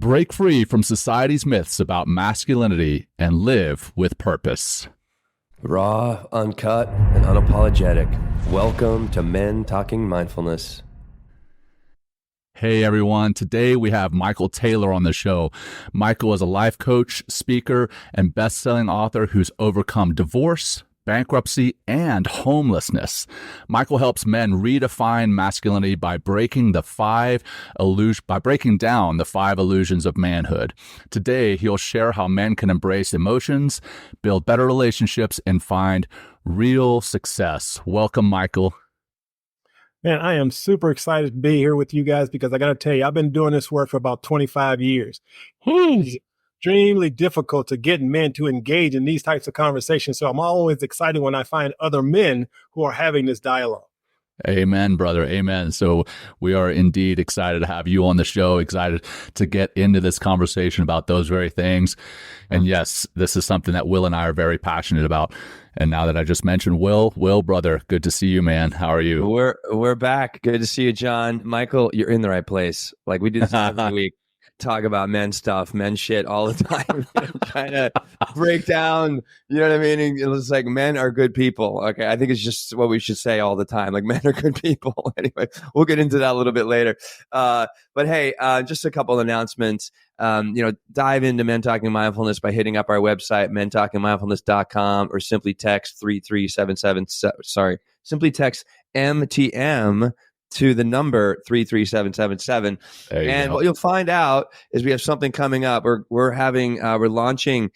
Break free from society's myths about masculinity and live with purpose. Raw, uncut, and unapologetic. Welcome to Men Talking Mindfulness. Hey everyone, today we have Michael Taylor on the show. Michael is a life coach, speaker, and best-selling author who's overcome divorce, bankruptcy, and homelessness. Michael helps men redefine masculinity by breaking down the 5 illusions of manhood. Today, he'll share how men can embrace emotions, build better relationships, and find real success. Welcome, Michael. Man, I am super excited to be here with you guys because I got to tell you, I've been doing this work for about 25 years. It's extremely difficult to get men to engage in these types of conversations. So I'm always excited when I find other men who are having this dialogue. Amen, brother. Amen. So we are indeed excited to have you on the show, excited to get into this conversation about those very things. And yes, this is something that Will and I are very passionate about. And now that I just mentioned Will, brother, good to see you, man. How are you? We're back. Good to see you, John. Michael, you're in the right place. Like we do this every week. Talk about men stuff, men shit all the time. Trying to break down, you know what I mean? And it's like men are good people. Okay, I think it's just what we should say all the time. Like men are good people. Anyway, we'll get into that a little bit later. But hey, just a couple of announcements. Dive into Men Talking Mindfulness by hitting up our website, mentalkingmindfulness.com, or simply text 3377. Simply text MTM to the number 33777. And what you'll find out is we have something coming up. We're launching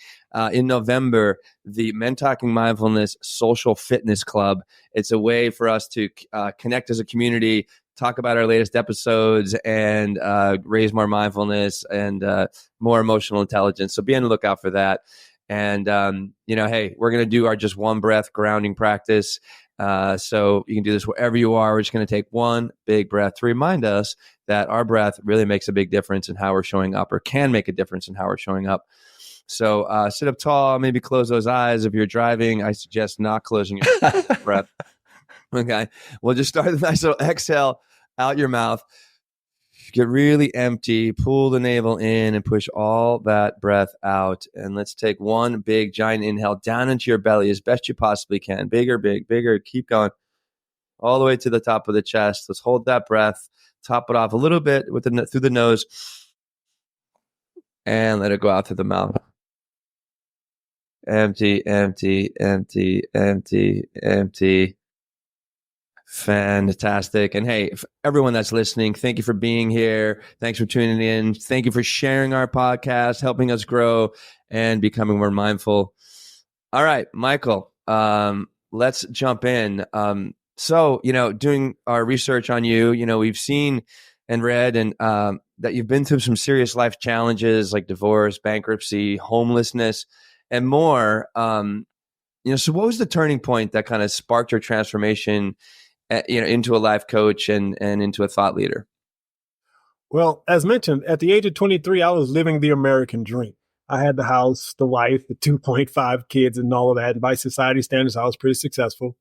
in November the Men Talking Mindfulness Social Fitness Club. It's a way for us to connect as a community, talk about our latest episodes, and raise more mindfulness and more emotional intelligence. So be on the lookout for that. And, hey, we're going to do our just one breath grounding practice. So you can do this wherever you are. We're just going to take one big breath to remind us that our breath really makes a big difference in how we're showing up, or can make a difference in how we're showing up. So sit up tall, maybe close those eyes. If you're driving, I suggest not closing your breath. Okay. We'll just start with a nice little exhale out your mouth. Get really empty, pull the navel in and push all that breath out. And let's take one big giant inhale down into your belly as best you possibly can. Bigger, bigger. Keep going all the way to the top of the chest. Let's hold that breath, top it off a little bit through the nose, and let it go out through the mouth. Empty, empty, empty, empty, empty. Fantastic. And hey, everyone that's listening, thank you for being here. Thanks for tuning in. Thank you for sharing our podcast, helping us grow and becoming more mindful. All right, Michael, let's jump in. So, doing our research on you, we've seen and read and that you've been through some serious life challenges like divorce, bankruptcy, homelessness, and more. So what was the turning point that kind of sparked your transformation into a life coach and into a thought leader? Well, as mentioned, at the age of 23, I was living the American dream. I had the house, the wife, the 2.5 kids, and all of that. And by society standards, I was pretty successful.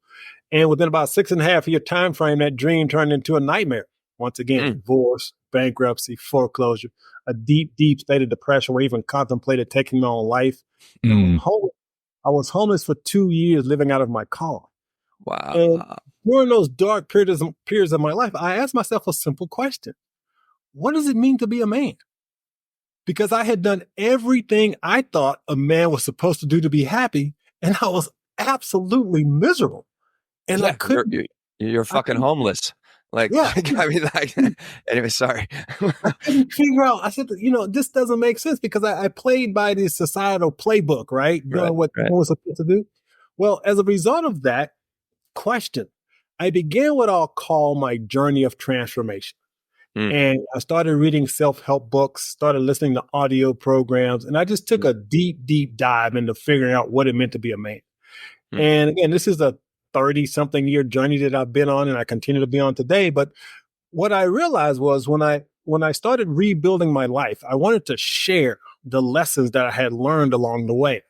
And within about 6.5 year time frame, that dream turned into a nightmare. Once again, divorce, bankruptcy, foreclosure, a deep, deep state of depression where I even contemplated taking my own life. I was homeless for 2 years, living out of my car. Wow. And during those dark periods of my life, I asked myself a simple question. What does it mean to be a man? Because I had done everything I thought a man was supposed to do to be happy, and I was absolutely miserable. And I couldn't. You're fucking homeless. Like, yeah. Anyway, sorry. I couldn't figure out. I said, this doesn't make sense because I played by the societal playbook, right? Doing what I was supposed to do. Well, as a result of that question, I began what I'll call my journey of transformation. And I started reading self-help books, started listening to audio programs, and I just took a deep, deep dive into figuring out what it meant to be a man. And again, this is a 30-something year journey that I've been on and I continue to be on today. But what I realized was when I started rebuilding my life, I wanted to share the lessons that I had learned along the way.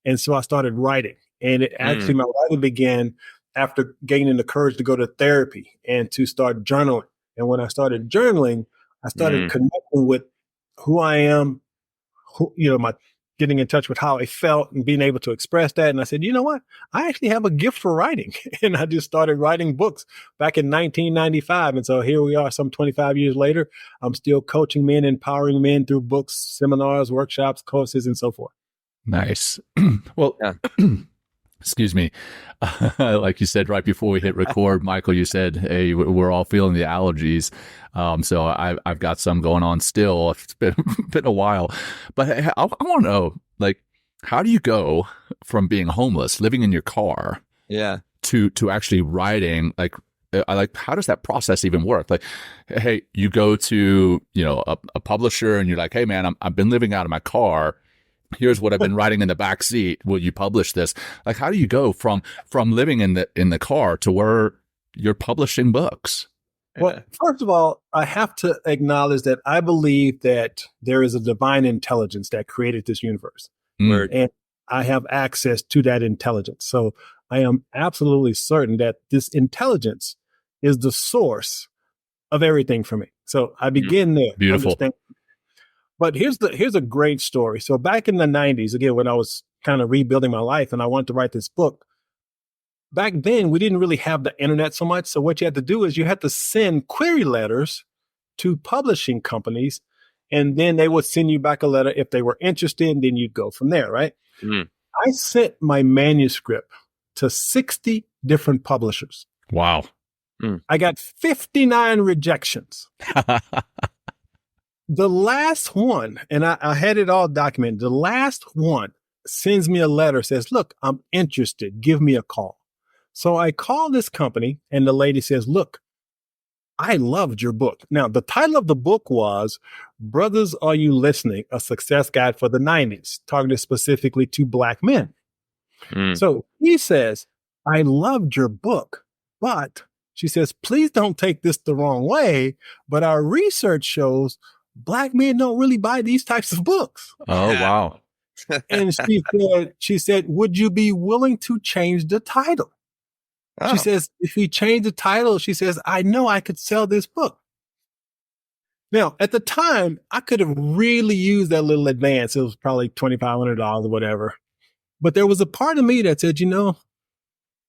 And so I started writing. And actually, my writing began after gaining the courage to go to therapy and to start journaling. And when I started journaling, I started connecting with who I am, my getting in touch with how I felt and being able to express that. And I said, you know what? I actually have a gift for writing. And I just started writing books back in 1995. And so here we are, some 25 years later. I'm still coaching men, empowering men through books, seminars, workshops, courses, and so forth. Nice. Well, excuse me. Like you said right before we hit record, Michael, you said, hey, we're all feeling the allergies. So I've got some going on still. It's been a while. But hey, I want to know, like, how do you go from being homeless, living in your car, to actually writing? Like, how does that process even work? Like, hey, you go to, a publisher and you're like, hey, man, I've been living out of my car. Here's what I've been writing in the back seat. Will you publish this? Like, how do you go from living in the car to where you're publishing books? Well, first of all, I have to acknowledge that I believe that there is a divine intelligence that created this universe, and I have access to that intelligence. So I am absolutely certain that this intelligence is the source of everything for me. So I begin there. Beautiful. But here's a great story. So back in the 90s, again, when I was kind of rebuilding my life and I wanted to write this book, back then we didn't really have the internet so much. So what you had to do is you had to send query letters to publishing companies, and then they would send you back a letter if they were interested, and then you'd go from there, right? I sent my manuscript to 60 different publishers. Wow. I got 59 rejections. The last one, and I had it all documented, the last one sends me a letter, says, look, I'm interested. Give me a call. So I call this company, and the lady says, look, I loved your book. Now, the title of the book was Brothers, Are You Listening? A Success Guide for the 90s, targeted specifically to Black men. So he says, I loved your book, but she says, please don't take this the wrong way, but our research shows Black men don't really buy these types of books. Oh, wow. And she said, would you be willing to change the title? Oh. She says, if we change the title, she says, I know I could sell this book. Now, at the time, I could have really used that little advance. It was probably $2,500 or whatever. But there was a part of me that said,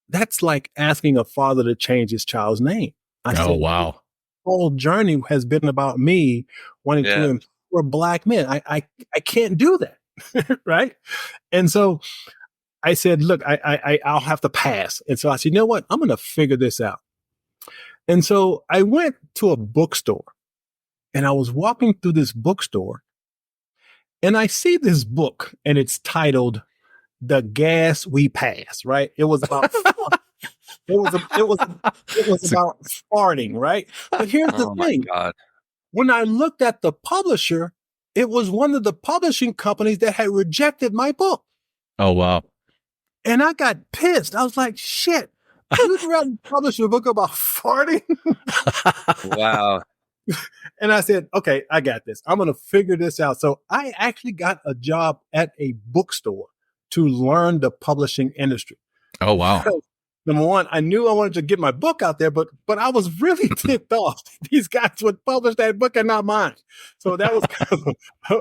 that's like asking a father to change his child's name. I said, wow. Whole journey has been about me wanting to empower Black men. I can't do that. Right. And so I said, look, I'll have to pass. And so I said, you know what? I'm going to figure this out. And so I went to a bookstore, and I was walking through this bookstore, and I see this book, and it's titled The Gas We Pass, right? It was about It was about farting, right? But here's the thing. God. When I looked at the publisher, it was one of the publishing companies that had rejected my book. Oh, wow. And I got pissed. I was like, shit, you'd rather publish a book about farting? Wow. And I said, okay, I got this. I'm going to figure this out. So I actually got a job at a bookstore to learn the publishing industry. Oh, wow. Number one, I knew I wanted to get my book out there, but I was really ticked off. These guys would publish that book and not mine. So that was kind of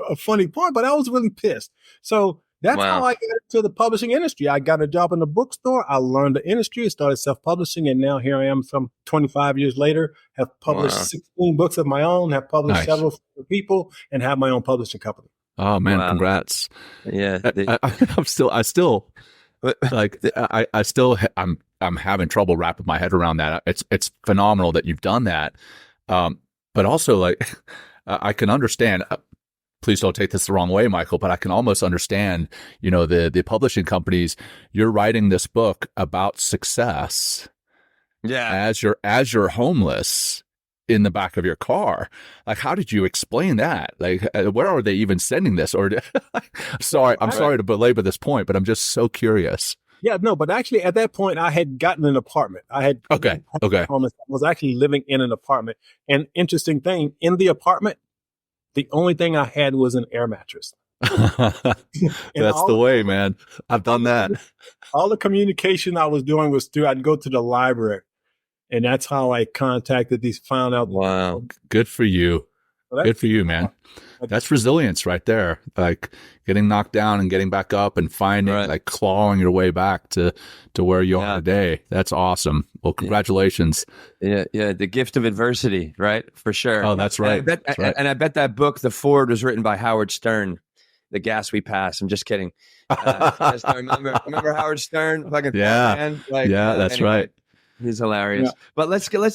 a funny part, but I was really pissed. So that's how I got into the publishing industry. I got a job in the bookstore. I learned the industry, started self-publishing, and now here I am some 25 years later, have published 16 books of my own, have published several for people, and have my own publishing company. Oh, man, congrats. Yeah. I'm having trouble wrapping my head around that. It's phenomenal that you've done that. But also, like, I can understand, please don't take this the wrong way, Michael, but I can almost understand, the publishing companies, you're writing this book about success as you're homeless in the back of your car. Like, how did you explain that? Like, where are they even sending this? Or I'm sorry to belabor this point, but I'm just so curious. Yeah, no, but actually at that point I had gotten an apartment. Okay. I was actually living in an apartment. And interesting thing, in the apartment, the only thing I had was an air mattress. That's the way, man. I've done that. All the communication I was doing was I'd go to the library, and that's how I contacted these, found out. Wow. Good for you. Good for you, man. That's resilience right there. Like getting knocked down and getting back up and finding, like clawing your way back to where you are today. That's awesome. Well, congratulations. Yeah. The gift of adversity, right? For sure. Oh, that's right. And I bet that book, The Ford, was written by Howard Stern. The Gas We Pass. I'm just kidding. Remember Howard Stern? Fucking man? Like, that's anyway, right. He's hilarious. Yeah. But let's go.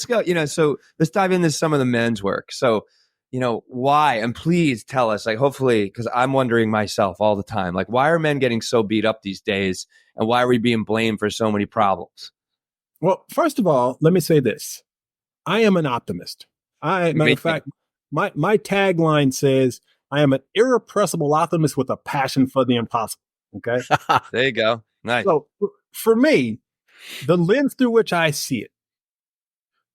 So let's dive into some of the men's work. So, why? And please tell us, like, hopefully, because I'm wondering myself all the time, like, why are men getting so beat up these days, and why are we being blamed for so many problems? Well, first of all, let me say this: I am an optimist. Matter of fact, my tagline says, "I am an irrepressible optimist with a passion for the impossible." Okay, there you go. Nice. So, for me, the lens through which I see it.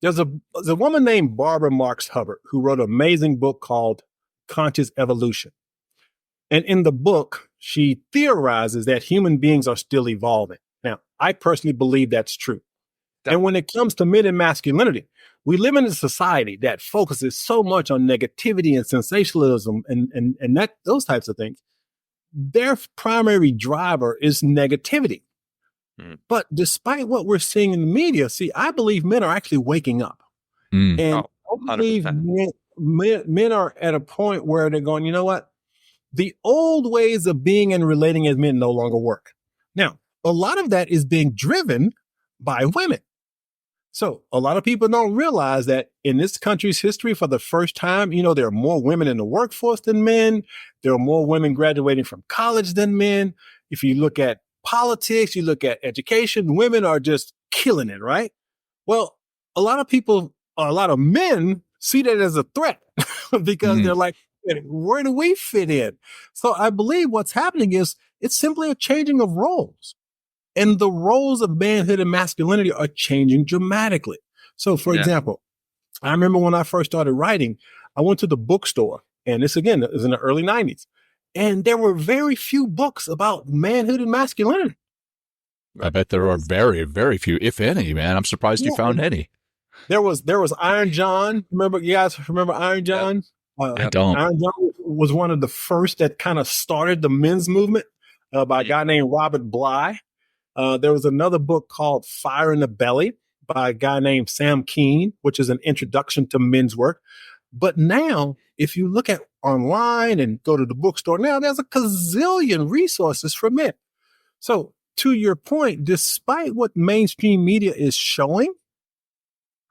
There's a woman named Barbara Marx Hubbard who wrote an amazing book called Conscious Evolution. And in the book, she theorizes that human beings are still evolving. Now, I personally believe that's true. And when it comes to men and masculinity, we live in a society that focuses so much on negativity and sensationalism and that those types of things. Their primary driver is negativity. But despite what we're seeing in the media, I believe men are actually waking up. And I believe men are at a point where they're going, you know what? The old ways of being and relating as men no longer work. Now, a lot of that is being driven by women. So a lot of people don't realize that in this country's history, for the first time, there are more women in the workforce than men. There are more women graduating from college than men. If you look at politics, you look at education, women are just killing it, right? Well, a lot of men see that as a threat because they're like, where do we fit in? So I believe what's happening is it's simply a changing of roles. And the roles of manhood and masculinity are changing dramatically. So, for example, I remember when I first started writing, I went to the bookstore, and this, again, is in the early 90s. And there were very few books about manhood and masculinity. I bet there are very, very few, if any, man. I'm surprised you found any. There was Iron John. You guys remember Iron John? I don't. Iron John was one of the first that kind of started the men's movement by a guy named Robert Bly. There was another book called Fire in the Belly by a guy named Sam Keene, which is an introduction to men's work. But now, if you look at online and go to the bookstore, now there's a gazillion resources for men. So to your point, despite what mainstream media is showing,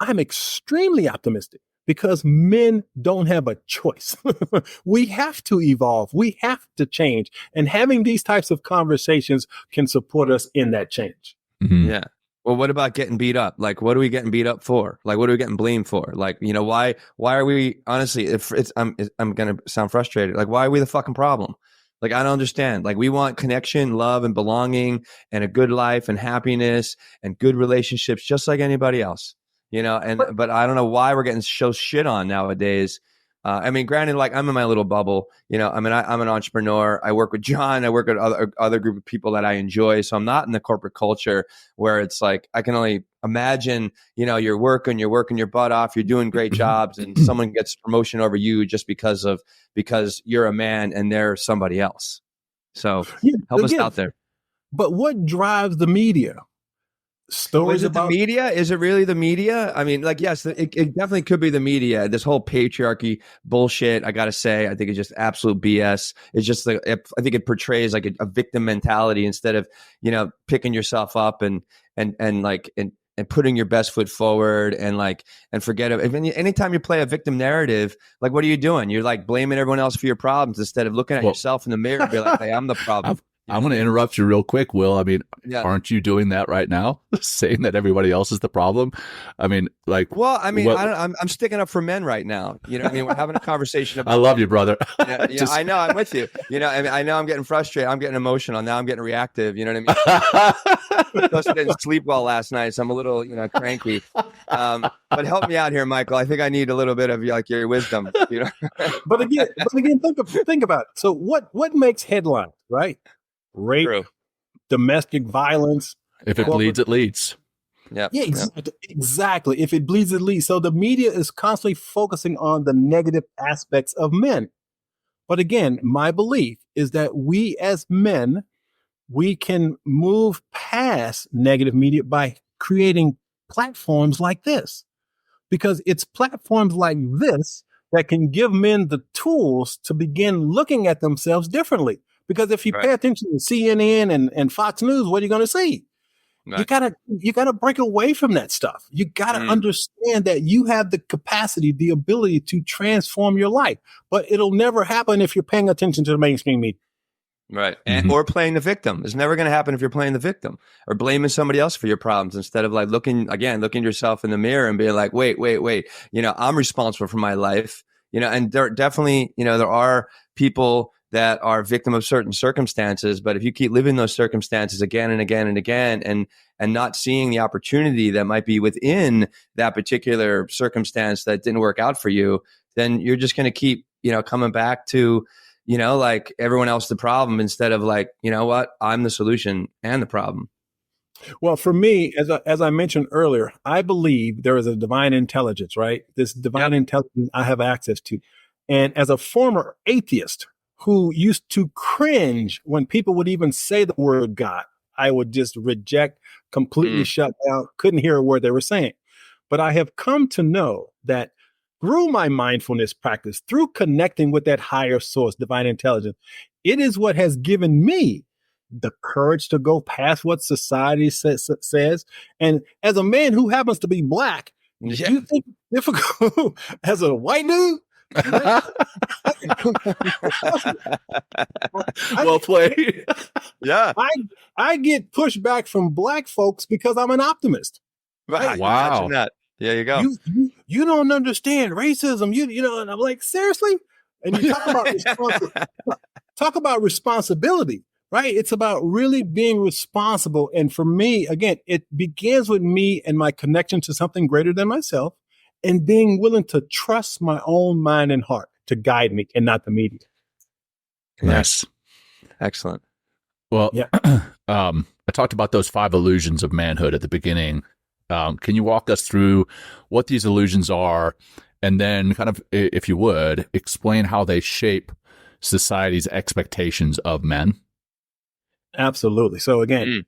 I'm extremely optimistic because men don't have a choice. We have to evolve. We have to change. And having these types of conversations can support us in that change. Mm-hmm. Yeah. Well, what about getting beat up? Like, what are we getting beat up for? Like, what are we getting blamed for? Like, why are we, honestly, I'm going to sound frustrated. Like, why are we the fucking problem? Like, I don't understand. Like, we want connection, love, and belonging, and a good life and happiness and good relationships, just like anybody else, but I don't know why we're getting so shit on nowadays. Granted, like, I'm in my little bubble, I'm an entrepreneur. I work with Jon. I work with other group of people that I enjoy. So I'm not in the corporate culture where it's like, I can only imagine, you're working your butt off. You're doing great jobs and someone gets promotion over you just because you're a man and they're somebody else. So help us out there. But what drives the media? Stories about the media? Is it really the media? I mean, like, yes, it definitely could be the media. This whole patriarchy bullshit, I gotta say, I think it's just absolute BS. It's just I think it portrays like a victim mentality instead of picking yourself up and putting your best foot forward and forget it. Anytime you play a victim narrative, like, what are you doing? You're like blaming everyone else for your problems instead of looking at yourself in the mirror and be like, hey, I'm the problem. I'm going to interrupt you real quick, Will. I mean, aren't you doing that right now? Saying that everybody else is the problem? I mean, like... Well, I mean, I'm sticking up for men right now. You know what I mean? We're having a conversation about... I love you, brother. I know. I'm with you. I know I'm getting frustrated. I'm getting emotional. Now I'm getting reactive. You know what I mean? Plus, I didn't sleep well last night, so I'm a little, cranky. But help me out here, Michael. I think I need a little bit of your wisdom. But again, think about it. So what makes headlines, right? Rape, domestic violence. If it bleeds, it leads. Yeah. Yeah, exactly. If it bleeds, it leads. So the media is constantly focusing on the negative aspects of men. But again, my belief is that we as men, we can move past negative media by creating platforms like this. Because it's platforms like this that can give men the tools to begin looking at themselves differently. Because if you pay attention to CNN and Fox News, what are you going to see? Right. You gotta break away from that stuff. You gotta understand that you have the capacity, the ability to transform your life, but it'll never happen if you're paying attention to the mainstream media. Right. And, or playing the victim. It's never going to happen if you're playing the victim or blaming somebody else for your problems instead of like looking yourself in the mirror and being like, wait, I'm responsible for my life, and there definitely, there are people that are victim of certain circumstances. But if you keep living those circumstances again and again and again, and not seeing the opportunity that might be within that particular circumstance that didn't work out for you, then you're just going to keep, coming back to, like everyone else the problem instead of like, what, I'm the solution and the problem. Well, for me, as I mentioned earlier, I believe there is a divine intelligence, right? This divine intelligence I have access to. And as a former atheist who used to cringe when people would even say the word God, I would just reject, completely shut down, couldn't hear a word they were saying. But I have come to know that through my mindfulness practice, through connecting with that higher source, divine intelligence, it is what has given me the courage to go past what society says. And as a man who happens to be Black, do you think it's difficult as a white dude? Well played. Yeah. I get pushback from Black folks because I'm an optimist. Right. Wow. There you go. You don't understand racism. You know, and I'm like, seriously? And you talk about responsibility, right? It's about really being responsible. And for me, again, it begins with me and my connection to something greater than myself and being willing to trust my own mind and heart to guide me and not the media. Nice. Excellent. Well, I talked about those 5 illusions of manhood at the beginning. Can you walk us through what these illusions are and then kind of, if you would, explain how they shape society's expectations of men? Absolutely. So again,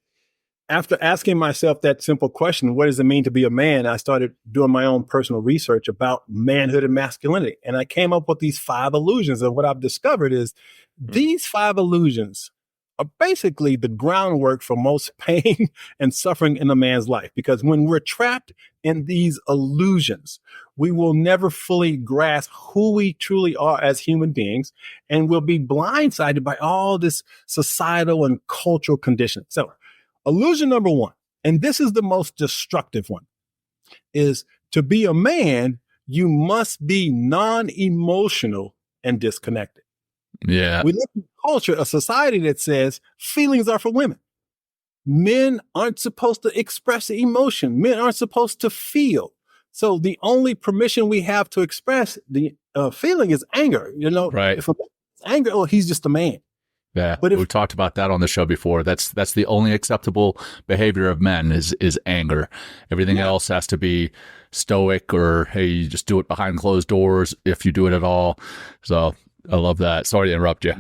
after asking myself that simple question, what does it mean to be a man? I started doing my own personal research about manhood and masculinity. And I came up with these 5 illusions. And what I've discovered is these 5 illusions are basically the groundwork for most pain and suffering in a man's life. Because when we're trapped in these illusions, we will never fully grasp who we truly are as human beings, and we'll be blindsided by all this societal and cultural conditioning. So illusion number 1, and this is the most destructive one, is to be a man, you must be non-emotional and disconnected. Yeah. We live in a culture, a society that says feelings are for women. Men aren't supposed to express emotion. Men aren't supposed to feel. So the only permission we have to express the feeling is anger. Right. If a man's anger, he's just a man. Yeah, but we've talked about that on the show before. That's the only acceptable behavior of men is anger. Everything else has to be stoic, or hey, you just do it behind closed doors if you do it at all. So I love that. Sorry to interrupt you.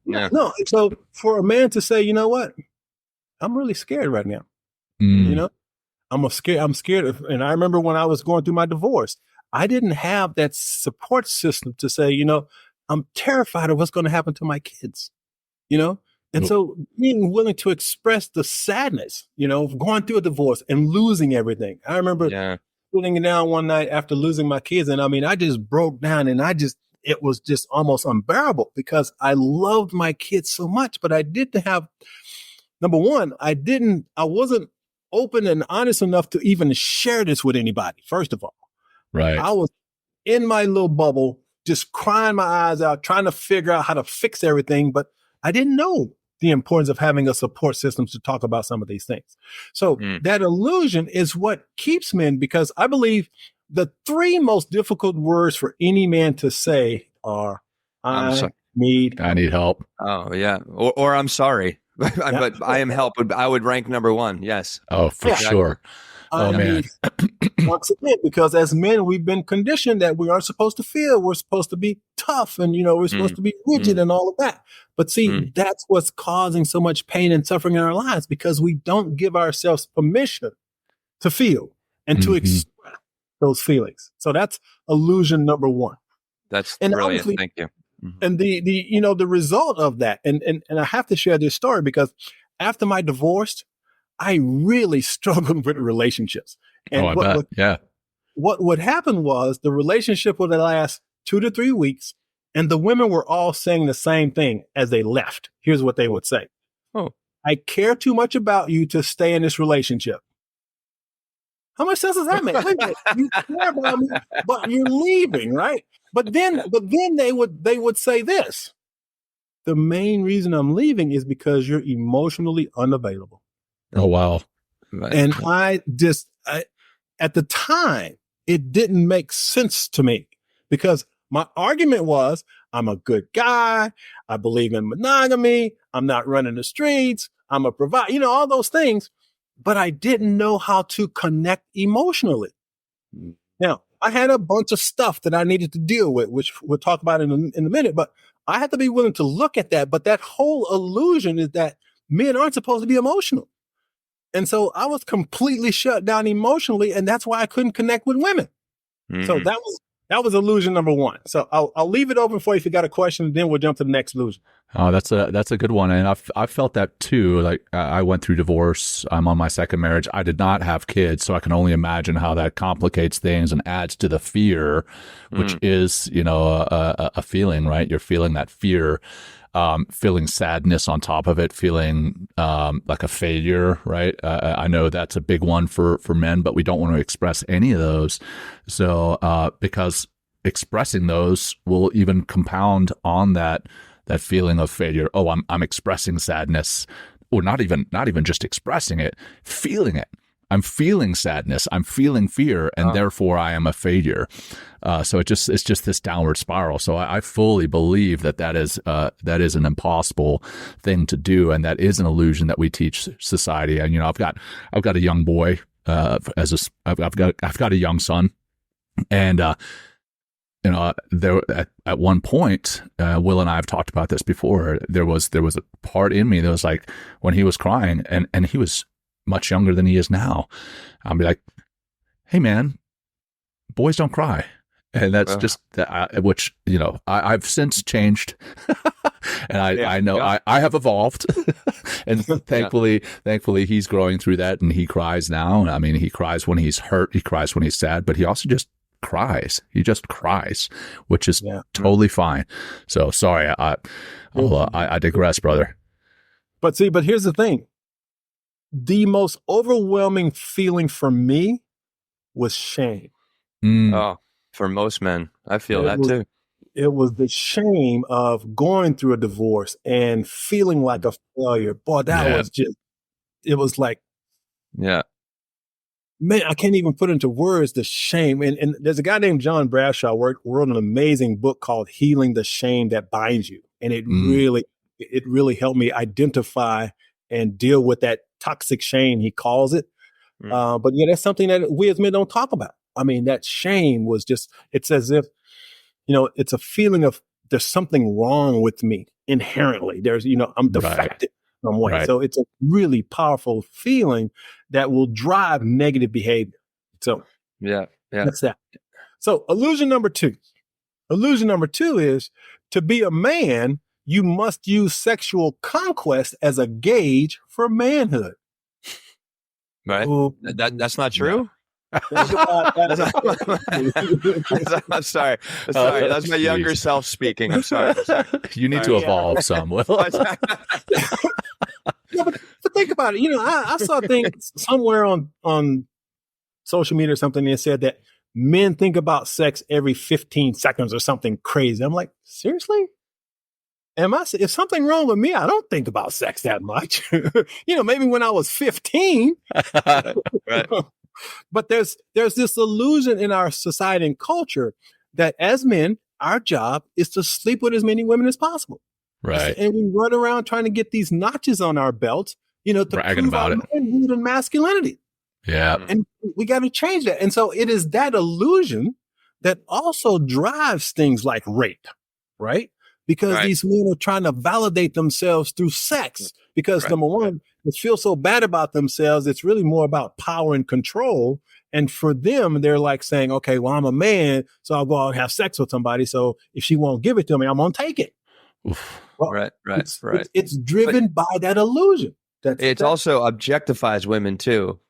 No. So for a man to say, you know what, I'm really scared right now. I'm scared. And I remember when I was going through my divorce, I didn't have that support system to say, I'm terrified of what's going to happen to my kids. And so being willing to express the sadness, of going through a divorce and losing everything. I remember sitting down one night after losing my kids. And I just broke down, and it was just almost unbearable because I loved my kids so much, but I didn't have, number one, I wasn't open and honest enough to even share this with anybody. First of all, right. I was in my little bubble, just crying my eyes out, trying to figure out how to fix everything. But I didn't know the importance of having a support system to talk about some of these things. So that illusion is what keeps men, because I believe the 3 most difficult words for any man to say are, I need help. Oh, yeah. Or I'm sorry. But I am help. I would rank number 1. Yes. Oh, for sure. Man. Once again, because as men, we've been conditioned that we aren't supposed to feel. We're supposed to be tough and, we're supposed to be rigid and all of that. But see, that's what's causing so much pain and suffering in our lives, because we don't give ourselves permission to feel and to express those feelings. So that's illusion number one. That's brilliant. Thank you. And the result of that, and I have to share this story because after my divorce, I really struggled with relationships. And what would happen was the relationship would last 2 to 3 weeks, and the women were all saying the same thing as they left. Here's what they would say. Oh, I care too much about you to stay in this relationship. How much sense does that make? You care about me, but you're leaving, right? But then they would say this. The main reason I'm leaving is because you're emotionally unavailable. Oh, wow. And at the time, it didn't make sense to me, because my argument was, I'm a good guy. I believe in monogamy. I'm not running the streets. I'm a provider, all those things. But I didn't know how to connect emotionally. Now, I had a bunch of stuff that I needed to deal with, which we'll talk about in a minute, but I had to be willing to look at that. But that whole illusion is that men aren't supposed to be emotional. And so I was completely shut down emotionally, and that's why I couldn't connect with women. So that was illusion number one. So I'll leave it open for you if you got a question, and then we'll jump to the next illusion. Oh, that's a good one. And I felt that too. Like I went through divorce. I'm on my second marriage. I did not have kids, so I can only imagine how that complicates things and adds to the fear, which is, a feeling, right? You're feeling that fear. Feeling sadness on top of it, feeling like a failure, right? I know that's a big one for men, but we don't want to express any of those. So because expressing those will even compound on that feeling of failure. Oh, I'm expressing sadness, or not even just expressing it, feeling it. I'm feeling sadness, I'm feeling fear, and therefore I am a failure. So it's just this downward spiral. So I fully believe that is an impossible thing to do, and that is an illusion that we teach society. And I've got a young boy, I've got a young son, and there at one point, Will and I have talked about this before. There was a part in me that was like, when he was crying, and he was much younger than he is now, I'll be like, hey man, boys don't cry. And that's just which, I've since changed and I know I have evolved and thankfully he's growing through that, and he cries now. I mean, he cries when he's hurt, he cries when he's sad, but he also just cries. He just cries, which is totally fine. So sorry, I digress, brother. But here's the thing. The most overwhelming feeling for me was shame. Oh, for most men, I feel that too. It was the shame of going through a divorce and feeling like a failure. Boy, that was just, it was like, man, I can't even put into words the shame. And there's a guy named John Bradshaw wrote an amazing book called Healing the Shame That Binds You. And it really helped me identify and deal with that toxic shame, he calls it. But that's something that we as men don't talk about. I mean, that shame was just, it's as if, it's a feeling of there's something wrong with me inherently. There's, I'm defective in some way. Right. So it's a really powerful feeling that will drive negative behavior. So that's that. So illusion number two is, to be a man, you must use sexual conquest as a gauge for manhood. Right? That's not true? I'm sorry. That's my younger self speaking. I'm sorry. You need to evolve some, Will. But think about it. I saw things somewhere on social media or something that said that men think about sex every 15 seconds or something crazy. I'm like, seriously? If something wrong with me, I don't think about sex that much. Maybe when I was 15. Right. But there's this illusion in our society and culture that as men, our job is to sleep with as many women as possible. Right. And we run around trying to get these notches on our belts, to bragging prove about our manhood and masculinity. Yeah. And we got to change that. And so it is that illusion that also drives things like rape, right? Because these men are trying to validate themselves through sex. Because number one, they feel so bad about themselves. It's really more about power and control. And for them, they're like saying, okay, well, I'm a man, so I'll go out and have sex with somebody. So if she won't give it to me, I'm going to take it. Well, It's driven by that illusion. It's also objectifies women too,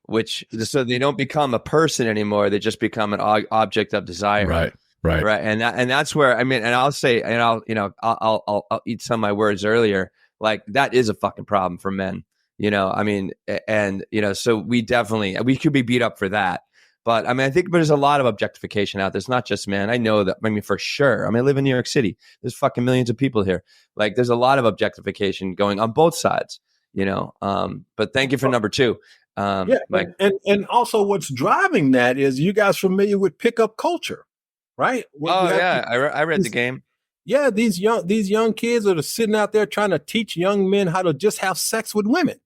so they don't become a person anymore. They just become an object of desire. Right. And that's where, I mean, and I'll say, and I'll eat some of my words earlier. Like that is a fucking problem for men, I mean, and, so we could be beat up for that. But I mean, I think there's a lot of objectification out there. It's not just men. I know that, I mean, for sure. I mean, I live in New York City. There's fucking millions of people here. Like there's a lot of objectification going on both sides. But thank you for number two. Mike. And also what's driving that is, you guys familiar with pickup culture, right? I read the game. Yeah, these young kids are sitting out there trying to teach young men how to just have sex with women,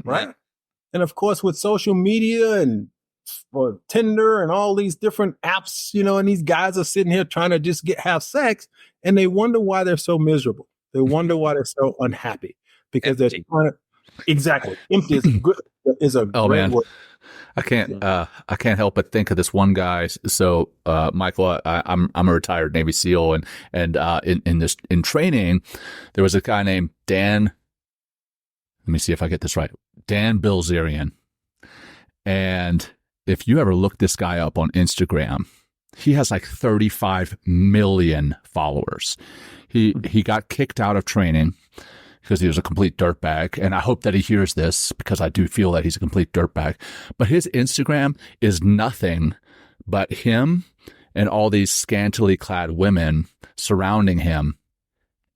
right? And of course, with social media and Tinder and all these different apps, and these guys are sitting here trying to just have sex, and they wonder why they're so miserable. They wonder why they're so unhappy, because they're trying to. Exactly. Empty is a great word. I can't help but think of this one guy. So, Michael, I'm a retired Navy SEAL, and in training, there was a guy named Dan. Let me see if I get this right. Dan Bilzerian. And if you ever look this guy up on Instagram, he has like 35 million followers. He got kicked out of training because he was a complete dirtbag. And I hope that he hears this, because I do feel that he's a complete dirtbag. But his Instagram is nothing but him and all these scantily clad women surrounding him.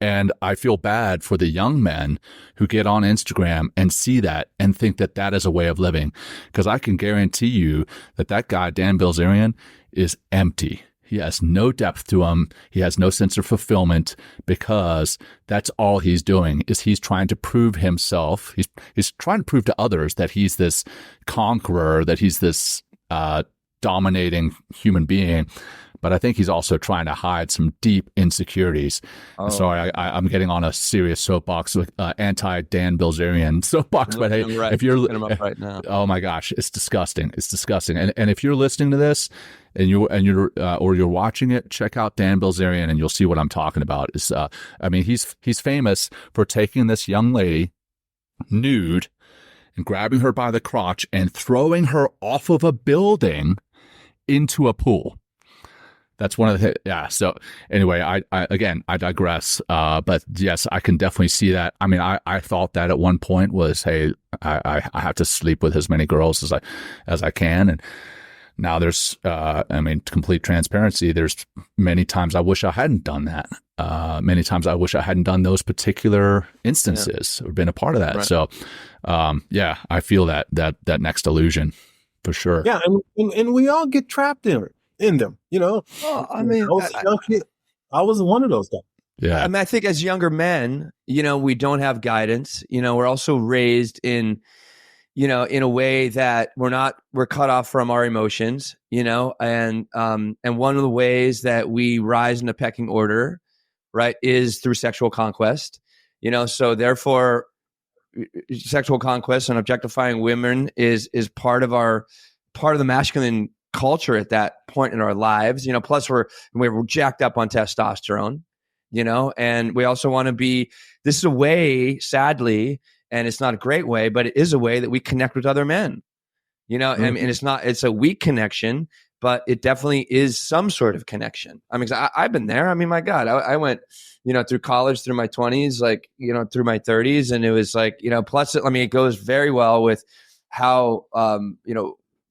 And I feel bad for the young men who get on Instagram and see that and think that that is a way of living. Because I can guarantee you that guy, Dan Bilzerian, is empty. He has no depth to him. He has no sense of fulfillment, because that's all he's doing is he's trying to prove himself. He's trying to prove to others that he's this conqueror, that he's this dominating human being. But I think he's also trying to hide some deep insecurities. Sorry, I'm getting on a serious soapbox, with anti-Dan Bilzerian soapbox. But hey, if you're right now. Oh my gosh, it's disgusting. It's disgusting. And if you're listening to this and you're watching it, check out Dan Bilzerian, and you'll see what I'm talking about. I mean, he's famous for taking this young lady nude and grabbing her by the crotch and throwing her off of a building into a pool. That's one of the, So anyway, I digress. But yes, I can definitely see that. I mean, I thought that at one point was, hey, I have to sleep with as many girls as I can. And now there's, complete transparency. There's many times I wish I hadn't done that. Many times I wish I hadn't done those particular instances or been a part of that. Right. So, I feel that next illusion for sure. Yeah. And we all get trapped in them, Well, I mean, I was one of those guys. Yeah. I mean, I think as younger men, we don't have guidance. We're also raised in a way that we're cut off from our emotions, and one of the ways that we rise in the pecking order, right, is through sexual conquest, so therefore sexual conquest and objectifying women is part of the masculine culture at that point in our lives, plus we're jacked up on testosterone, and we also want to be, this is a way, sadly, and it's not a great way, but it is a way that we connect with other men, mm-hmm. and it's a weak connection, but it definitely is some sort of connection. I mean, I've been there. I mean, my God, I went, through college, through my 20s, like, through my 30s. And it was like, plus, it goes very well with how,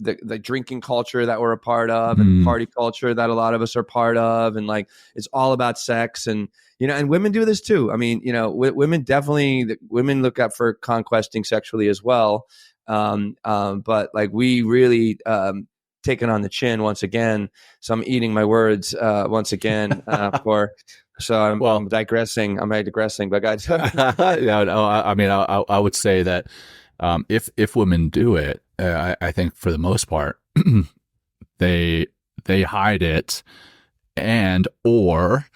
the drinking culture that we're a part of, and party culture that a lot of us are part of. And like, it's all about sex, and, and women do this too. I mean, women look up for conquesting sexually as well. But like, we really, take it on the chin once again. So I'm eating my words, once again, I'm digressing. I'm digressing, but guys, I would say that, if women do it, I think for the most part, they hide it, and or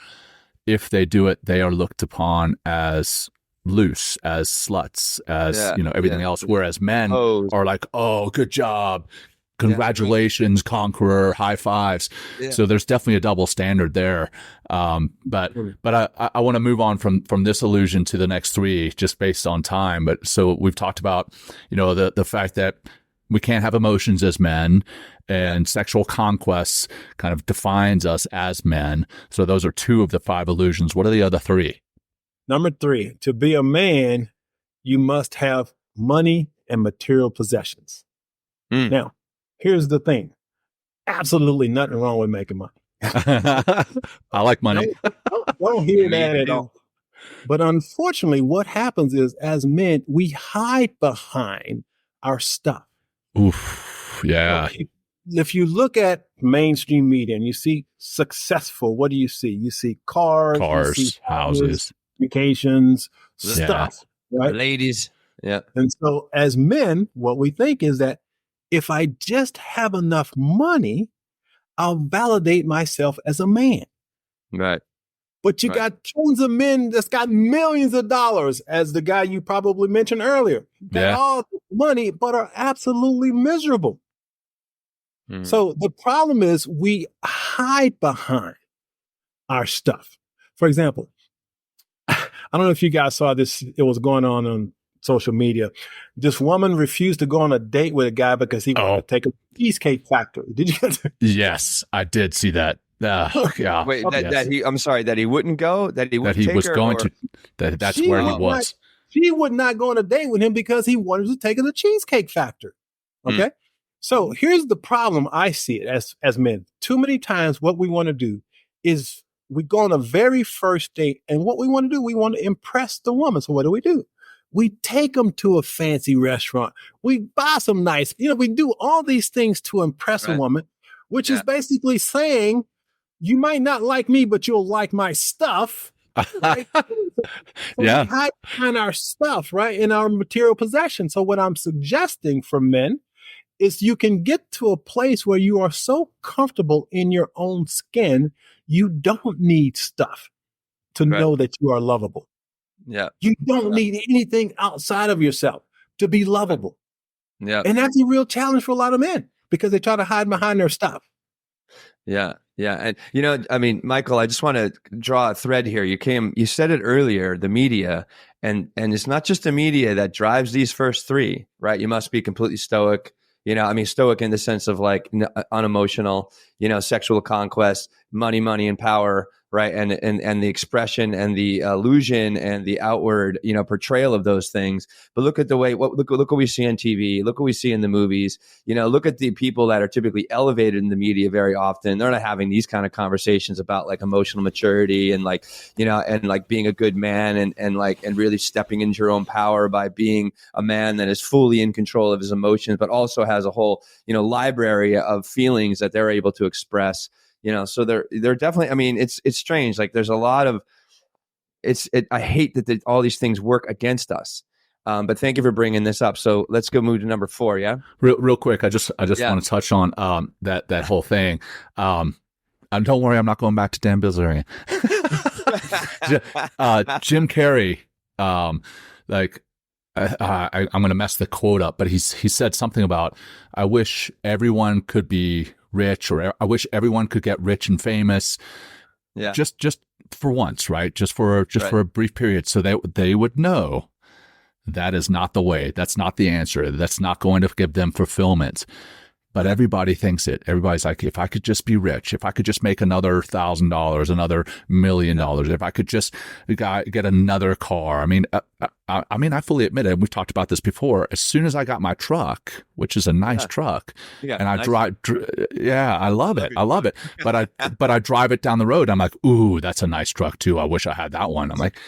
if they do it, they are looked upon as loose, as sluts, as everything else. Whereas men are like, "Oh, good job, congratulations, conqueror, high fives." Yeah. So there's definitely a double standard there. But I want to move on from this illusion to the next three, just based on time. But so we've talked about, the fact that we can't have emotions as men, and sexual conquest kind of defines us as men. So those are two of the 5 illusions. What are the other 3? Number 3, to be a man, you must have money and material possessions. Now, here's the thing. Absolutely nothing wrong with making money. I like money. Don't hear that at all. But unfortunately, what happens is, as men, we hide behind our stuff. Oof, yeah. So if you look at mainstream media and you see successful, what do you see? You see cars, you see houses, vacations, stuff, right? Ladies. Yeah. And so as men, what we think is that if I just have enough money, I'll validate myself as a man. Right. But you got tons of men that's got millions of dollars, as the guy you probably mentioned earlier, got all the money, but are absolutely miserable. So the problem is we hide behind our stuff. For example, I don't know if you guys saw this. It was going on social media. This woman refused to go on a date with a guy because he wanted to take a cheesecake factory. Did you guys? Yes, I did see that. Yeah. Wait, I'm sorry, that he wouldn't go? That he wouldn't that he was going to. That's where he was. She would not go on a date with him because he wanted to take her to the cheesecake factory. Okay. So here's the problem. I see it as men. Too many times what we want to do is we go on a very first date, and what we want to do, we want to impress the woman. So what do? We take them to a fancy restaurant. We buy some nice, we do all these things to impress a woman, which is basically saying, you might not like me, but you'll like my stuff. Right? We hide behind our stuff, right? In our material possession. So what I'm suggesting for men is you can get to a place where you are so comfortable in your own skin, you don't need stuff to know that you are lovable. Yeah. You don't need anything outside of yourself to be lovable. Yeah. And that's a real challenge for a lot of men because they try to hide behind their stuff. Yeah. Yeah. And, Michael, I just want to draw a thread here. You said it earlier, the media, and it's not just the media that drives these first 3, right? You must be completely stoic. Stoic in the sense of like unemotional, sexual conquest, money and power, right? And the expression and the illusion and the outward, portrayal of those things. But look at the way, look what we see on TV, look what we see in the movies, look at the people that are typically elevated in the media very often. They're not having these kind of conversations about like emotional maturity and like, and like being a good man and really stepping into your own power by being a man that is fully in control of his emotions, but also has a whole, library of feelings that they're able to express. So they're definitely, it's strange. Like there's a lot of, I hate that all these things work against us. But thank you for bringing this up. So let's go move to number 4. Yeah. Real quick. I just want to touch on, that whole thing. Don't worry. I'm not going back to Dan Bilzerian. Jim Carrey, I'm going to mess the quote up, but he said something about, I wish everyone could be rich, or I wish everyone could get rich and famous. Yeah. Just for once, right? Just for a brief period. So they would know that is not the way. That's not the answer. That's not going to give them fulfillment. But everybody thinks it. Everybody's like, if I could just be rich, if I could just make another $1,000, another $1 million, if I could just get another car. I fully admit it. And we've talked about this before. As soon as I got my truck, which is a nice truck, and I drive, I love it. I love it. But I drive it down the road. I'm like, ooh, that's a nice truck too. I wish I had that one. I'm like,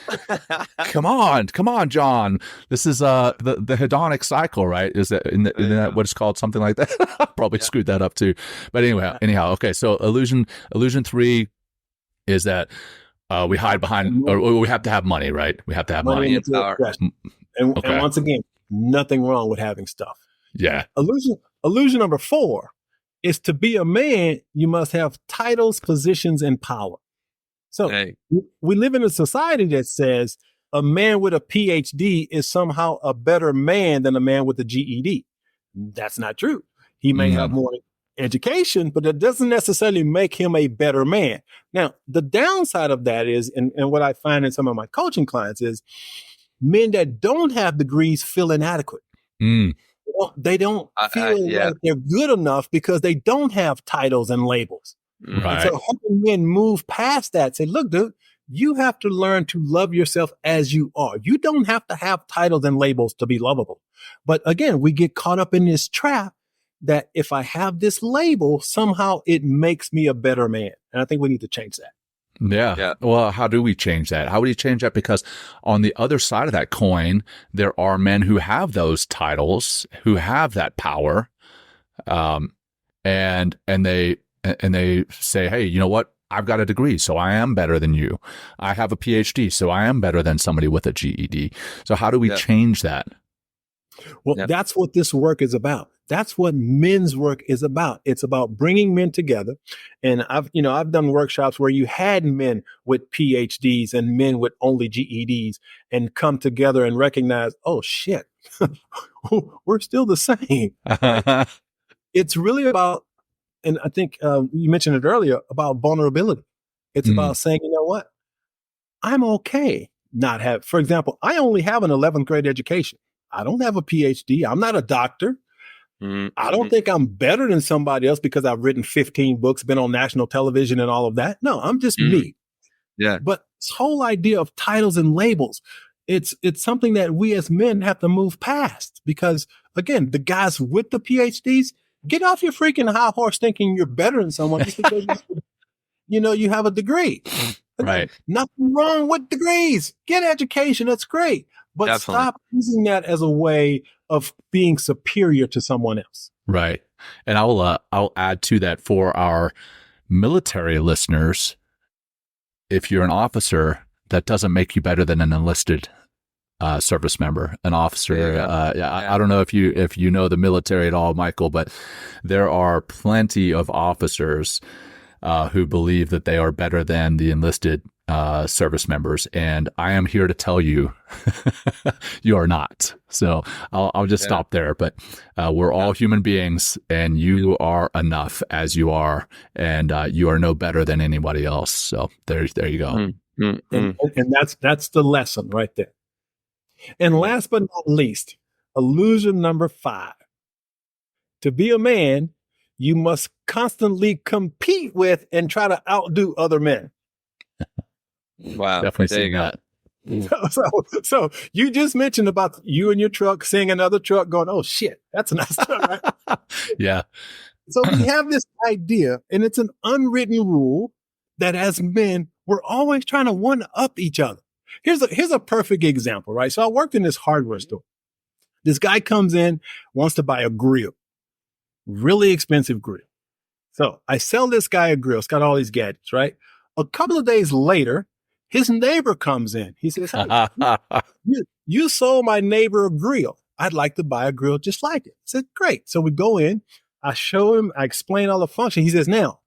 come on, Jon. This is the hedonic cycle, right? Is that in that what it's called? Something like that. Probably screwed that up too. But anyhow, okay. So illusion 3 is that we hide behind, or we have to have money, right? We have to have money and power. And once again, nothing wrong with having stuff. Yeah. Illusion number 4 is to be a man, you must have titles, positions, and power. So we live in a society that says a man with a PhD is somehow a better man than a man with a GED. That's not true. He may have more education, but that doesn't necessarily make him a better man. Now, the downside of that is, and what I find in some of my coaching clients is, men that don't have degrees feel inadequate. Well, they don't feel like they're good enough because they don't have titles and labels. Right. And so helping men move past that, say, look, dude, you have to learn to love yourself as you are. You don't have to have titles and labels to be lovable. But again, we get caught up in this trap that if I have this label, somehow it makes me a better man. And I think we need to change that. Yeah. Well, how do we change that? How would you change that? Because on the other side of that coin, there are men who have those titles, who have that power, and they say, hey, you know what? I've got a degree, so I am better than you. I have a PhD, so I am better than somebody with a GED. So how do we change that? Well, that's what this work is about. That's what men's work is about. It's about bringing men together. And I've done workshops where you had men with PhDs and men with only GEDs and come together and recognize, oh shit, we're still the same. It's really about, and I think you mentioned it earlier, about vulnerability. It's about saying, you know what? I'm okay not have, for example, I only have an 11th grade education. I don't have a PhD. I'm not a doctor. I don't think I'm better than somebody else because I've written 15 books, been on national television and all of that. No, I'm just me. Yeah. But this whole idea of titles and labels, it's something that we as men have to move past because, again, the guys with the PhDs, get off your freaking high horse thinking you're better than someone just because you have a degree. Right. Nothing wrong with degrees. Get education. That's great. But stop using that as a way of being superior to someone else. Right. And I'll add to that for our military listeners. If you're an officer, that doesn't make you better than an enlisted service member, an officer. I don't know if you know the military at all, Michael, but there are plenty of officers who believe that they are better than the enlisted service members. And I am here to tell you, you are not. So I'll just stop there. But we're all human beings, and you are enough as you are, and you are no better than anybody else. So there you go. And that's the lesson right there. And last but not least, illusion number 5. To be a man, you must constantly compete with and try to outdo other men. Wow. Definitely seeing that. So you just mentioned about you and your truck seeing another truck going, oh shit, that's a nice truck, right? Yeah. So we have this idea, and it's an unwritten rule that as men, we're always trying to one up each other. Here's a perfect example, right? So I worked in this hardware store. This guy comes in, wants to buy a grill, really expensive grill. So I sell this guy a grill. It's got all these gadgets, right? A couple of days later, his neighbor comes in. He says, hey, you sold my neighbor a grill. I'd like to buy a grill just like it. I said, great. So we go in. I show him. I explain all the function. He says, now,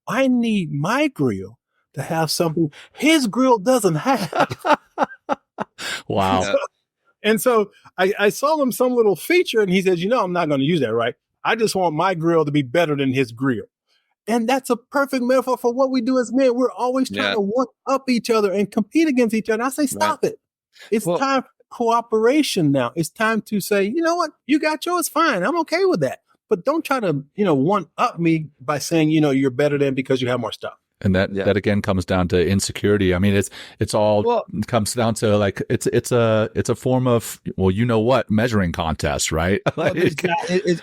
I need my grill to have something his grill doesn't have. Wow. And so I sold him some little feature, and he says, I'm not going to use that, right? I just want my grill to be better than his grill. And that's a perfect metaphor for what we do as men. We're always trying to one up each other and compete against each other. I say, stop it. It's time for cooperation now. It's time to say, you know what? You got yours, fine. I'm okay with that. But don't try to, one up me by saying, you're better than because you have more stuff. And that again comes down to insecurity. I me's all comes down to like it's a form of measuring contest, right?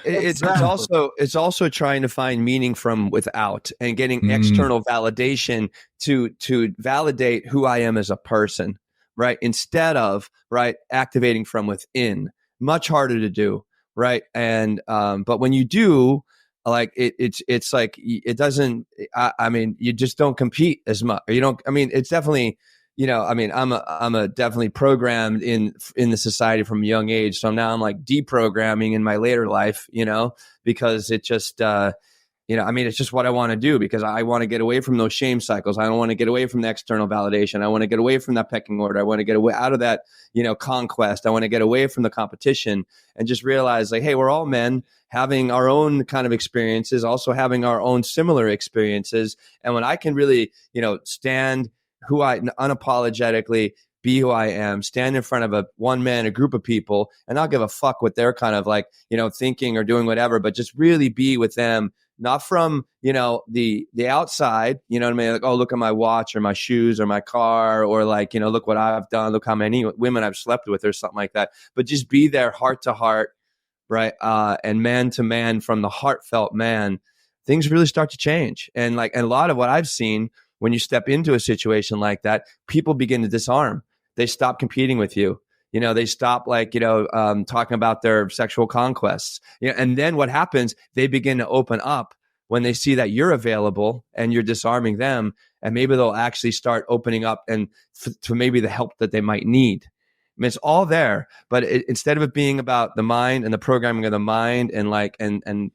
It's also trying to find meaning from without and getting external validation to validate who I am as a person, right? Instead of activating from within. Much harder to do, right? And but when you do, it's like it doesn't. You just don't compete as much. It's definitely I mean, I'm a definitely programmed in the society from a young age. So now I'm like deprogramming in my later life, because it just, I mean, it's just what I want to do, because I want to get away from those shame cycles. I don't want to get away from the external validation. I want to get away from that pecking order. I want to get away out of that, conquest. I want to get away from the competition and just realize, like, hey, we're all men having our own kind of experiences, also having our own similar experiences. And when I can really, stand who I unapologetically be who I am, stand in front of a group of people, and not give a fuck what they're kind of like, thinking or doing whatever, but just really be with them, not from, the outside, you know what I mean? Like, oh, look at my watch or my shoes or my car, or like, look what I've done, look how many women I've slept with or something like that. But just be there heart to heart, right? And man to man, from the heartfelt man, things really start to change. And a lot of what I've seen, when you step into a situation like that, people begin to disarm. They stop competing with you. They stop talking about their sexual conquests. And then what happens? They begin to open up when they see that you're available and you're disarming them. And maybe they'll actually start opening up and to maybe the help that they might need. I mean, it's all there, but instead of it being about the mind and the programming of the mind and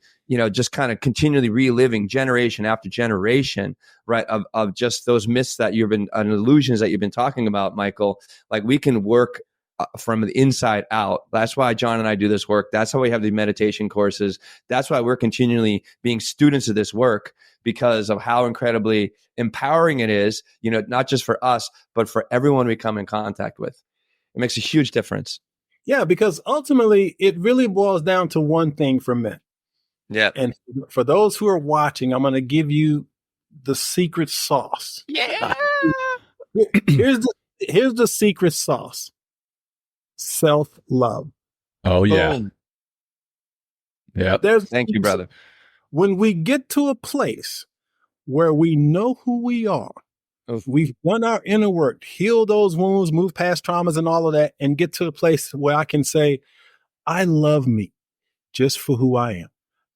just kind of continually reliving generation after generation, right, of just those myths that and illusions that you've been talking about, Michael, like we can work from the inside out. That's why Jon and I do this work. That's how we have the meditation courses. That's why we're continually being students of this work, because of how incredibly empowering it is, not just for us, but for everyone we come in contact with. It makes a huge difference. Yeah, because ultimately it really boils down to one thing for men. Yeah. And for those who are watching, I'm going to give you the secret sauce. Yeah. Here's the secret sauce. Self-love. Oh, yeah. Yeah. Thank you, brother. When we get to a place where we know who we are, we've done our inner work, heal those wounds, move past traumas and all of that, and get to a place where I can say, I love me just for who I am,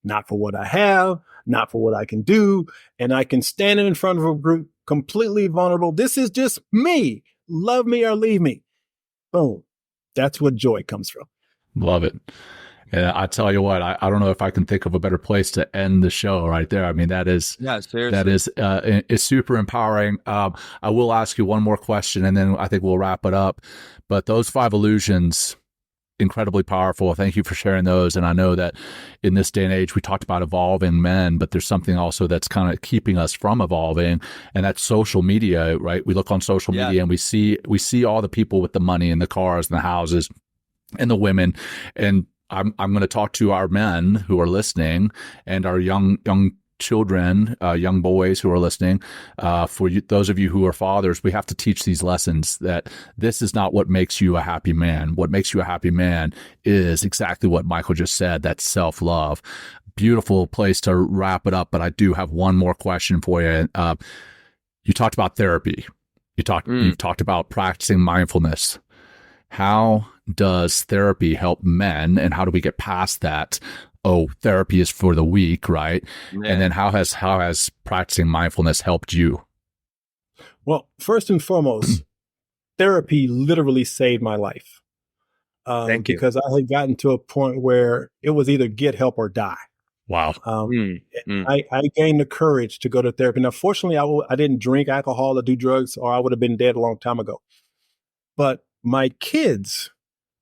not for what I have, not for what I can do. And I can stand in front of a group completely vulnerable. This is just me. Love me or leave me. Boom. That's where joy comes from. Love it. And I tell you what, I don't know if I can think of a better place to end the show right there. I mean, that is it's super empowering. I will ask you one more question, and then I think we'll wrap it up. But those 5 illusions, incredibly powerful. Thank you for sharing those. And I know that in this day and age, we talked about evolving men, but there's something also that's kind of keeping us from evolving, and that's social media, right? We look on social media and we see all the people with the money and the cars and the houses and the women. And I'm going to talk to our men who are listening and our young children, young boys who are listening. For you, those of you who are fathers, we have to teach these lessons that this is not what makes you a happy man. What makes you a happy man is exactly what Michael just said. That's self-love. Beautiful place to wrap it up. But I do have one more question for you. You talked about therapy. You've talked about practicing mindfulness. How does therapy help men, and how do we get past that? Oh, therapy is for the weak, right? Yeah. And then how has practicing mindfulness helped you? Well, first and foremost, therapy literally saved my life. Thank you. Because I had gotten to a point where it was either get help or die. Wow. I gained the courage to go to therapy. Now, fortunately, I didn't drink alcohol or do drugs, or I would have been dead a long time ago. But my kids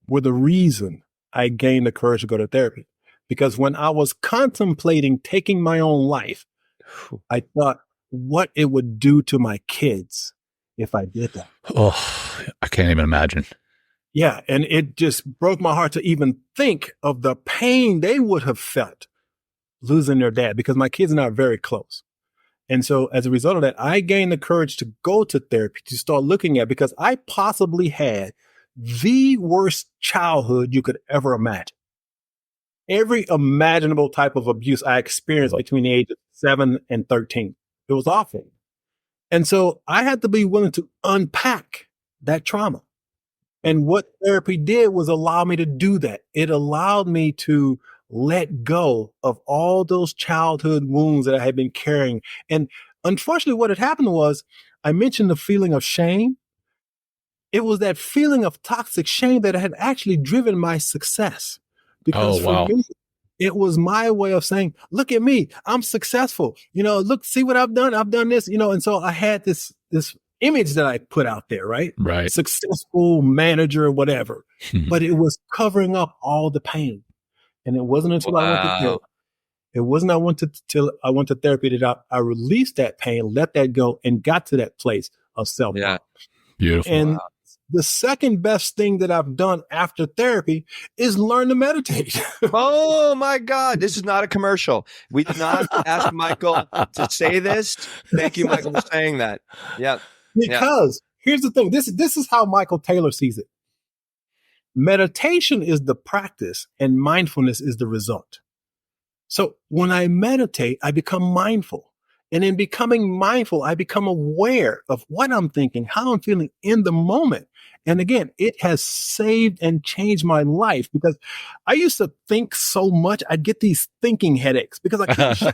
were the reason I gained the courage to go to therapy. Because when I was contemplating taking my own life, I thought what it would do to my kids if I did that. Oh, I can't even imagine. Yeah. And it just broke my heart to even think of the pain they would have felt losing their dad, because my kids and I are very close. And so as a result of that, I gained the courage to go to therapy, to start looking at, because I possibly had the worst childhood you could ever imagine. Every imaginable type of abuse I experienced between the ages of 7 and 13. It was awful. And so I had to be willing to unpack that trauma. And what therapy did was allow me to do that. It allowed me to let go of all those childhood wounds that I had been carrying. And unfortunately, what had happened was I mentioned the feeling of shame. it was that feeling of toxic shame that had actually driven my success. Because for me, it was my way of saying, look at me, I'm successful. Look, see what I've done. I've done this, and so I had this image that I put out there, right? Right. Successful manager, whatever. But it was covering up all the pain. And it wasn't until I went to therapy. It wasn't until I went to therapy that I released that pain, let that go, and got to that place of self-love. Yeah. Beautiful. And the second best thing that I've done after therapy is learn to meditate. Oh my God. This is not a commercial. We did not ask Michael to say this. Thank you, Michael, for saying that. Yeah. Because here's the thing. This is how Michael Taylor sees it. Meditation is the practice and mindfulness is the result. So when I meditate, I become mindful. And in becoming mindful, I become aware of what I'm thinking, how I'm feeling in the moment. And again, it has saved and changed my life because I used to think so much. I'd get these thinking headaches because I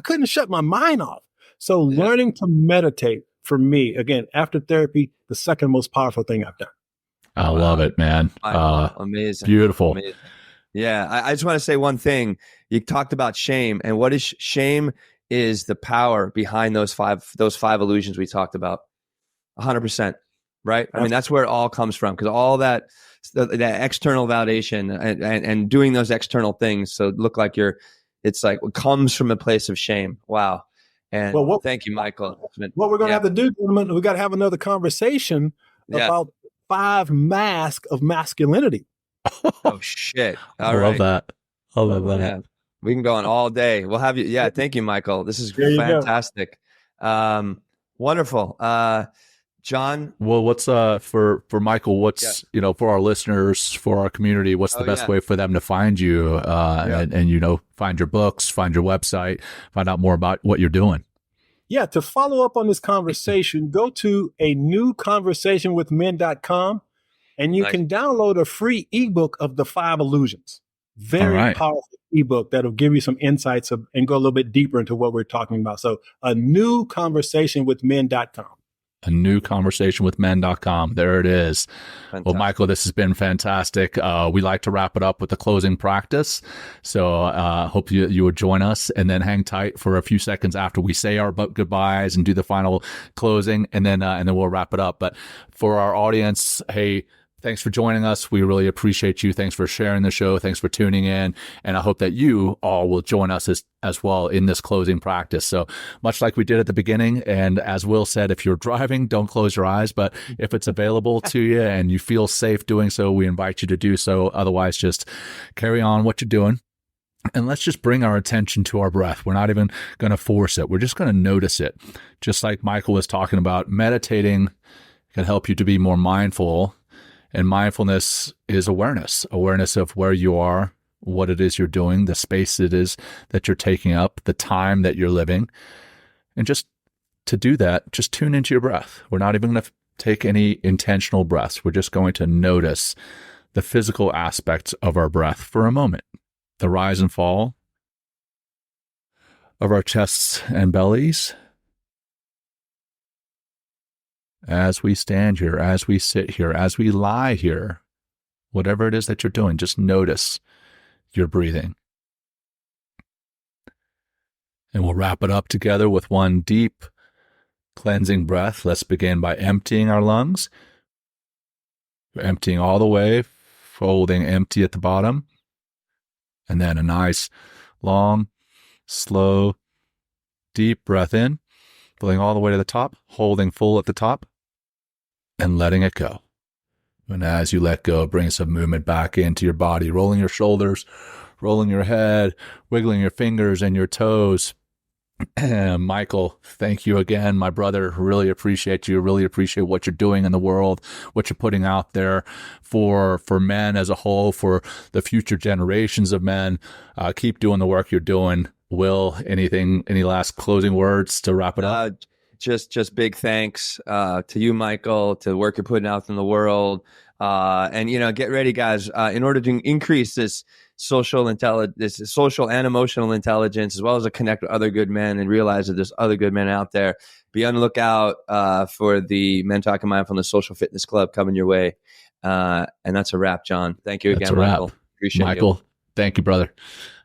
couldn't shut my mind off. So learning to meditate for me, again, after therapy, the second most powerful thing I've done. I love it, man. Amazing. Beautiful. Amazing. Yeah. I just want to say one thing. You talked about shame, and what is shame is the power behind those five illusions we talked about. 100%. Right. I mean, that's where it all comes from, because all that external validation and doing those external things. So look like it's like it comes from a place of shame. Wow. And thank you, Michael. What we're going to have to do, we got to have another conversation about 5 masks of masculinity. Oh shit! I love that. I love that. Yeah. We can go on all day. We'll have you. Yeah, thank you, Michael. This is fantastic. Wonderful, Jon. Well, what's for Michael? What's for our listeners, for our community? What's the best way for them to find you and find your books, find your website, find out more about what you're doing? Yeah, to follow up on this conversation, go to anewconversationwithmen.com and you can download a free ebook of the 5 illusions. Very powerful ebook that'll give you some insights and go a little bit deeper into what we're talking about. So anewconversationwithmen.com. anewconversationwithmen.com. There it is. Fantastic. Well, Michael, this has been fantastic. We like to wrap it up with the closing practice. So hope you would join us and then hang tight for a few seconds after we say our goodbyes and do the final closing, and then we'll wrap it up. But for our audience, hey, thanks for joining us. We really appreciate you. Thanks for sharing the show. Thanks for tuning in. And I hope that you all will join us as well in this closing practice. So much like we did at the beginning, and as Will said, if you're driving, don't close your eyes. But if it's available to you and you feel safe doing so, we invite you to do so. Otherwise, just carry on what you're doing. And let's just bring our attention to our breath. We're not even going to force it. We're just going to notice it. Just like Michael was talking about, meditating can help you to be more mindful. And mindfulness is awareness of where you are, what it is you're doing, the space it is that you're taking up, the time that you're living. And just to do that, just tune into your breath. We're not even going to take any intentional breaths. We're just going to notice the physical aspects of our breath for a moment. The rise and fall of our chests and bellies. As we stand here, as we sit here, as we lie here, whatever it is that you're doing, just notice your breathing. And we'll wrap it up together with one deep, cleansing breath. Let's begin by emptying our lungs. Emptying all the way, folding empty at the bottom. And then a nice, long, slow, deep breath in, filling all the way to the top, holding full at the top, and letting it go. And as you let go, bring some movement back into your body, rolling your shoulders, rolling your head, wiggling your fingers and your toes. Michael, thank you again, my brother. Really appreciate you. Really appreciate what you're doing in the world, what you're putting out there for men as a whole, for the future generations of men. Keep doing the work you're doing. Will, any last closing words to wrap it up? Just big thanks to you, Michael, to the work you're putting out in the world. And, get ready, guys. In order to increase this social and emotional intelligence, as well as to connect with other good men and realize that there's other good men out there, be on the lookout for the Men Talking Mindfulness Social Fitness Club coming your way. And that's a wrap, John. Thank you again, Michael. Appreciate Michael, you. Thank you, brother.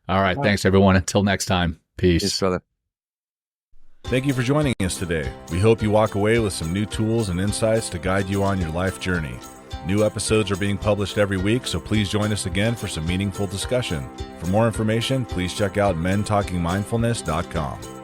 All right. Thanks, everyone. Until next time. Peace. Peace, brother. Thank you for joining us today. We hope you walk away with some new tools and insights to guide you on your life journey. New episodes are being published every week, so please join us again for some meaningful discussion. For more information, please check out mentalkingmindfulness.com.